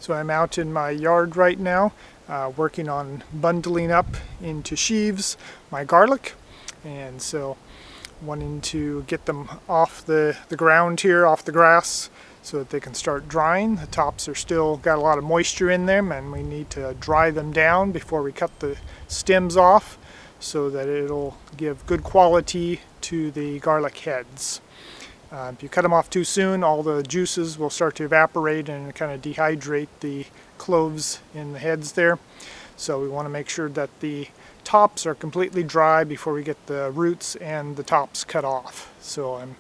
So I'm out in my yard right now working on bundling up into sheaves my garlic, and so wanting to get them off the ground here, off the grass, so that they can start drying. The tops are still got a lot of moisture in them, and we need to dry them down before we cut the stems off so that it'll give good quality to the garlic heads. If you cut them off too soon, all the juices will start to evaporate and kind of dehydrate the cloves in the heads there. So we want to make sure that the tops are completely dry before we get the roots and the tops cut off. So I'm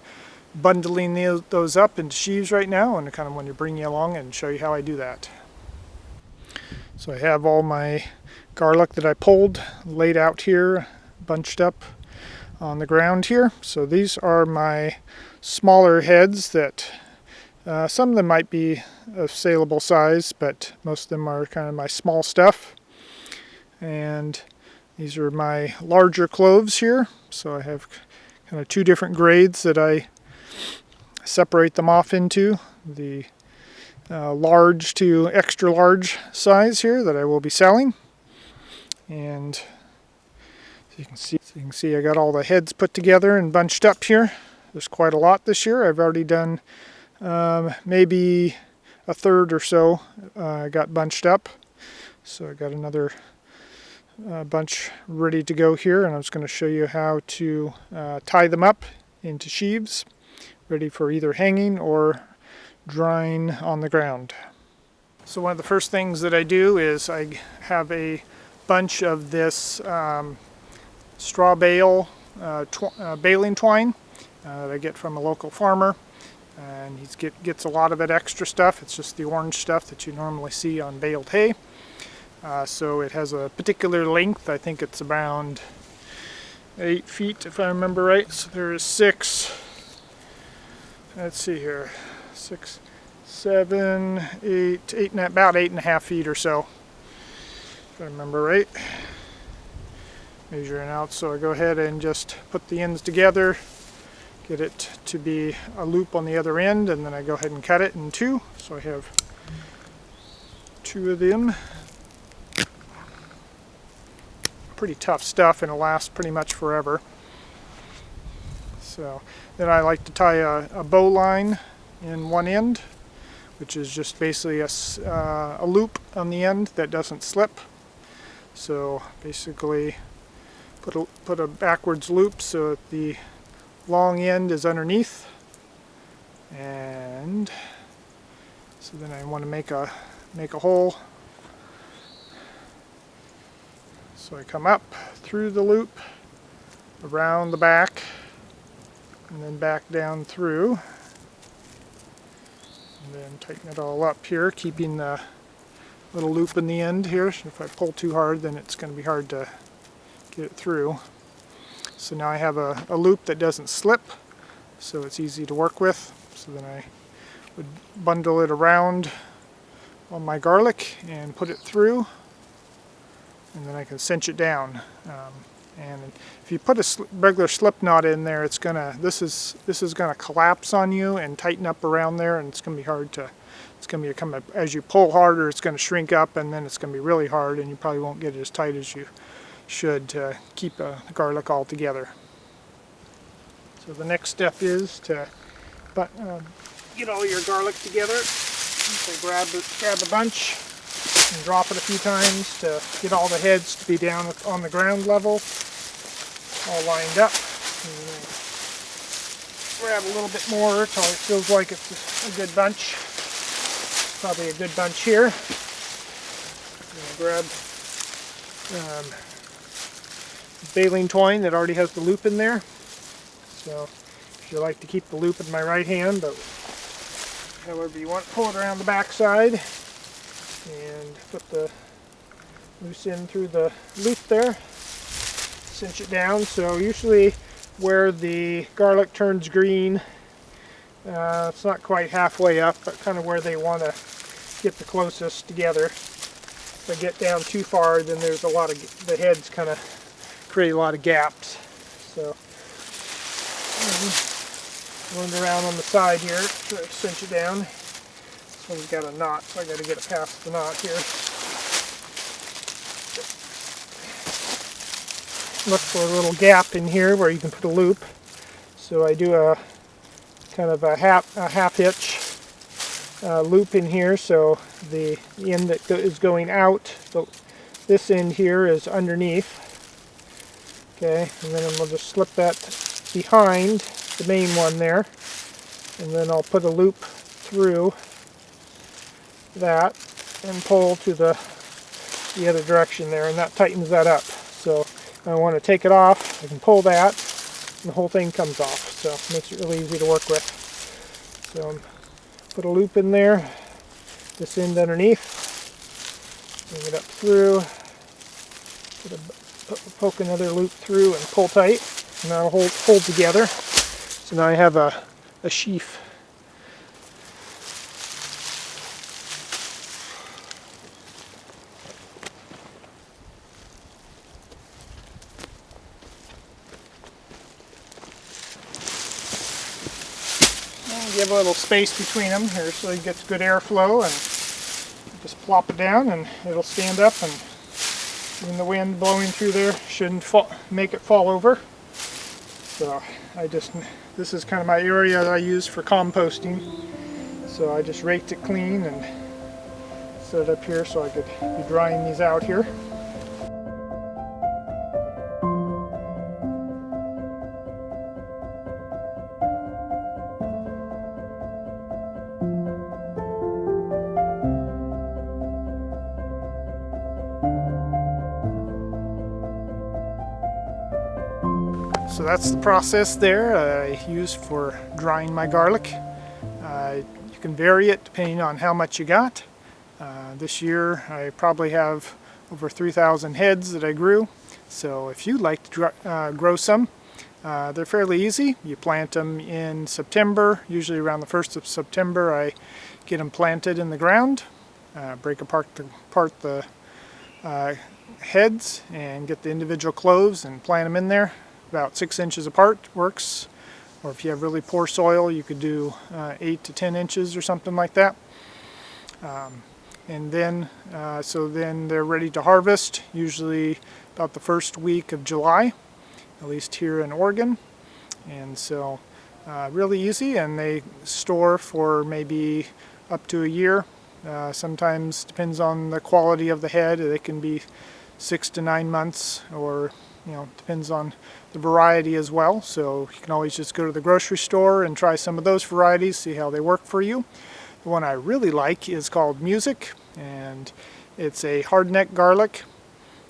bundling those up into sheaves right now, and I kind of want to bring you along and show you how I do that. So I have all my garlic that I pulled laid out here, bunched up on the ground here. So these are my smaller heads that some of them might be of saleable size, but most of them are kind of my small stuff. And these are my larger cloves here. So I have kind of two different grades that I separate them off into. The large to extra large size here that I will be selling. And as you can see I got all the heads put together and bunched up here. There's quite a lot this year. I've already done maybe a third or so got bunched up. So I got another bunch ready to go here, and I was going to show you how to tie them up into sheaves, ready for either hanging or drying on the ground. So one of the first things that I do is I have a bunch of this straw bale baling twine that I get from a local farmer, and he gets a lot of it extra stuff. It's just the orange stuff that you normally see on baled hay. So it has a particular length. I think it's around 8 feet if I remember right. So there is 6, let's see here, 6, 7, 8, about 8.5 feet or so, if I remember right. Measuring out, so I go ahead and just put the ends together, get it to be a loop on the other end, and then I go ahead and cut it in two. So I have 2 of them. Pretty tough stuff, and it'll last pretty much forever. So then I like to tie a bow line in one end, which is just basically a loop on the end that doesn't slip. So basically put a backwards loop so that the long end is underneath, and so then I want to make a hole. So I come up through the loop, around the back, and then back down through, and then tighten it all up here, keeping the little loop in the end here. So if I pull too hard, then it's going to be hard to get it through. So now I have a loop that doesn't slip, so it's easy to work with. So then I would bundle it around on my garlic and put it through, and then I can cinch it down. And if you put a regular slip knot in there, this is gonna collapse on you and tighten up around there, and it's gonna be hard to. It's gonna be as you pull harder, it's gonna shrink up, and then it's gonna be really hard, and you probably won't get it as tight as you should to keep the garlic all together. So the next step is to get all your garlic together. So grab a bunch and drop it a few times to get all the heads to be down on the ground level, all lined up. And then grab a little bit more until it feels like it's a good bunch. Probably a good bunch here. And grab baling twine that already has the loop in there. So if you like to keep the loop in my right hand, but however you want, pull it around the back side and put the loose end through the loop there. Cinch it down. So usually where the garlic turns green, it's not quite halfway up, but kind of where they want to get the closest together. If I get down too far, then there's a lot of the heads kind of create a lot of gaps. So going around on the side here, try to cinch it down. So we've got a knot, so I got to get it past the knot here. Look for a little gap in here where you can put a loop. So I do a kind of a half hitch loop in here, so the end that is going out, this end here is underneath. Okay, and then we'll just slip that behind the main one there, and then I'll put a loop through that and pull to the other direction there, and that tightens that up. So if I want to take it off, I can pull that and the whole thing comes off, so it makes it really easy to work with. So put a loop in there, this end underneath, bring it up through, poke another loop through and pull tight, and that'll hold together. So now I have a sheaf. Give a little space between them here so it gets good airflow, and just plop it down and it'll stand up, and even the wind blowing through there shouldn't make it fall over. So this is kind of my area that I use for composting, so I just raked it clean and set it up here so I could be drying these out here. So that's the process there I use for drying my garlic. You can vary it depending on how much you got. This year I probably have over 3,000 heads that I grew. So if you'd like to grow some, they're fairly easy. You plant them in September, usually around the 1st of September I get them planted in the ground, break apart the heads and get the individual cloves and plant them in there. About 6 inches apart works, or if you have really poor soil you could do 8 to 10 inches or something like that. And then so then they're ready to harvest, usually about the first week of July, at least here in Oregon. And so really easy, and they store for maybe up to a year. Sometimes depends on the quality of the head, it can be 6 to 9 months, or depends on the variety as well. So you can always just go to the grocery store and try some of those varieties, see how they work for you. The one I really like is called Music, and it's a hardneck garlic,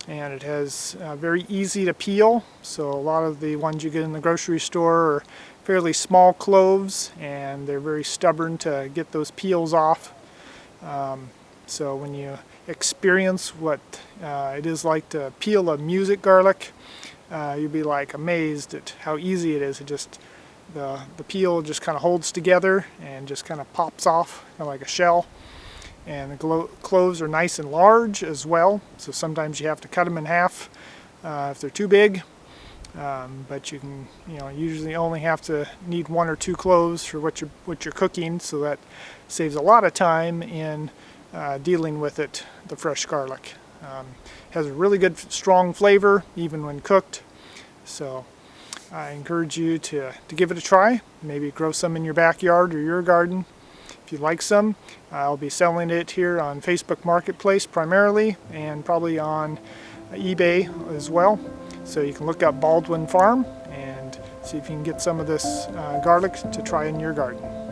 and it has very easy to peel. So a lot of the ones you get in the grocery store are fairly small cloves, and they're very stubborn to get those peels off. So when you experience what it is like to peel a Music garlic, you'll be like amazed at how easy it is. It just the peel just kind of holds together and just kind of pops off, kind of like a shell. And the cloves are nice and large as well, so sometimes you have to cut them in half if they're too big. But you can, usually only have to need 1 or 2 cloves for what you're cooking, so that saves a lot of time in dealing with it, the fresh garlic. Has a really good strong flavor even when cooked, so I encourage you to give it a try. Maybe grow some in your backyard or your garden. If you like some, I'll be selling it here on Facebook Marketplace primarily, and probably on eBay as well. So you can look up Baldwin Farm and see if you can get some of this garlic to try in your garden.